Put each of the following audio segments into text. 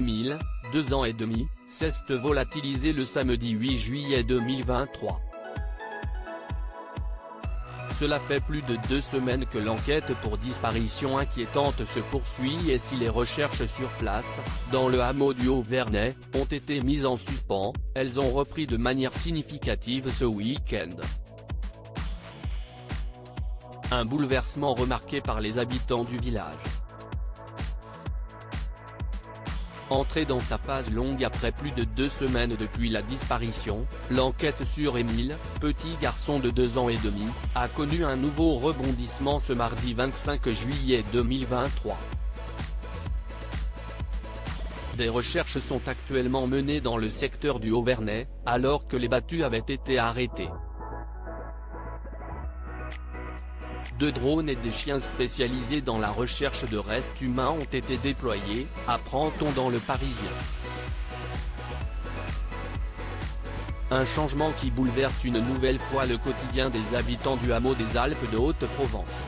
Émile, 2 ans et demi, s'est volatilisé le samedi 8 juillet 2023. Cela fait plus de 2 semaines que l'enquête pour disparition inquiétante se poursuit et si les recherches sur place, dans le hameau du Haut-Vernay, ont été mises en suspens, elles ont repris de manière significative ce week-end. Un bouleversement remarqué par les habitants du village. Entrée dans sa phase longue après plus de 2 semaines depuis la disparition, l'enquête sur Émile, petit garçon de 2 ans et demi, a connu un nouveau rebondissement ce mardi 25 juillet 2023. Des recherches sont actuellement menées dans le secteur du Haut-Vernay, alors que les battus avaient été arrêtés. 2 drones et des chiens spécialisés dans la recherche de restes humains ont été déployés, apprend-on dans Le Parisien. Un changement qui bouleverse une nouvelle fois le quotidien des habitants du hameau des Alpes de Haute-Provence.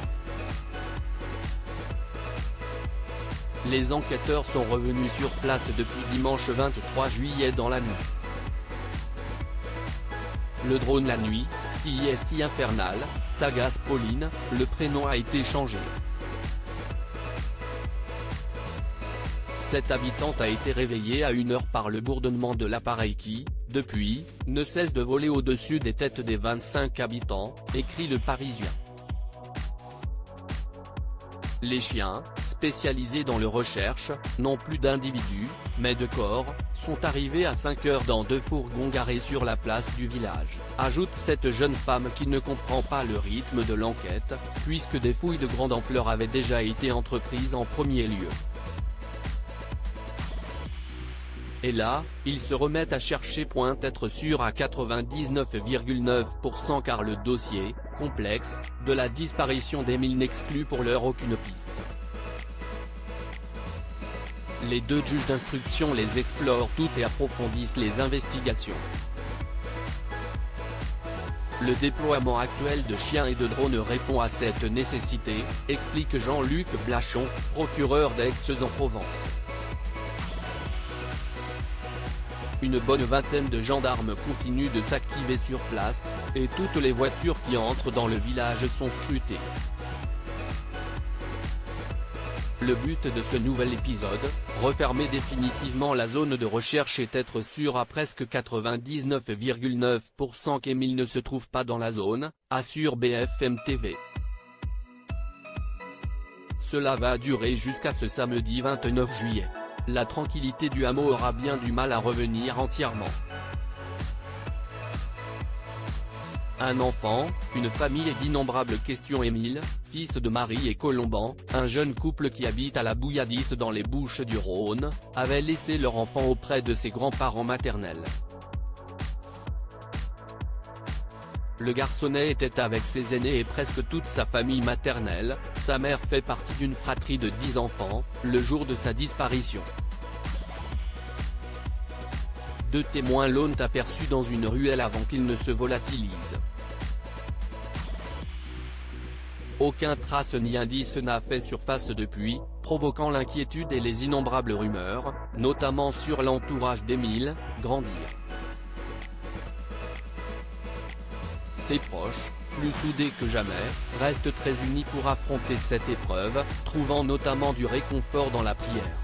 Les enquêteurs sont revenus sur place depuis dimanche 23 juillet dans la nuit. Le drone la nuit, CIST infernal, s'agace Pauline, le prénom a été changé. Cette habitante a été réveillée à 1 heure par le bourdonnement de l'appareil qui, depuis, ne cesse de voler au-dessus des têtes des 25 habitants, écrit Le Parisien. Les chiens, spécialisés dans le recherche, non plus d'individus, mais de corps, sont arrivés à 5 heures dans 2 fourgons garés sur la place du village, ajoute cette jeune femme qui ne comprend pas le rythme de l'enquête, puisque des fouilles de grande ampleur avaient déjà été entreprises en premier lieu. Et là, ils se remettent à chercher. Être sûr à 99,9% car le dossier, complexe, de la disparition d'Émile n'exclut pour l'heure aucune piste. Les 2 juges d'instruction les explorent toutes et approfondissent les investigations. Le déploiement actuel de chiens et de drones répond à cette nécessité, explique Jean-Luc Blachon, procureur d'Aix-en-Provence. Une bonne vingtaine de gendarmes continuent de s'activer sur place, et toutes les voitures qui entrent dans le village sont scrutées. Le but de ce nouvel épisode, refermer définitivement la zone de recherche et être sûr à presque 99,9% qu'Émile ne se trouve pas dans la zone, assure BFM TV. Cela va durer jusqu'à ce samedi 29 juillet. La tranquillité du hameau aura bien du mal à revenir entièrement. Un enfant, une famille et d'innombrables questions. Émile, fils de Marie et Colomban, un jeune couple qui habite à la Bouilladisse dans les Bouches-du-Rhône, avait laissé leur enfant auprès de ses grands-parents maternels. Le garçonnet était avec ses aînés et presque toute sa famille maternelle, sa mère fait partie d'une fratrie de 10 enfants, le jour de sa disparition. 2 témoins l'ont aperçu dans une ruelle avant qu'il ne se volatilise. Aucun trace ni indice n'a fait surface depuis, provoquant l'inquiétude et les innombrables rumeurs, notamment sur l'entourage d'Émile, grandir. Ses proches, plus soudés que jamais, restent très unis pour affronter cette épreuve, trouvant notamment du réconfort dans la prière.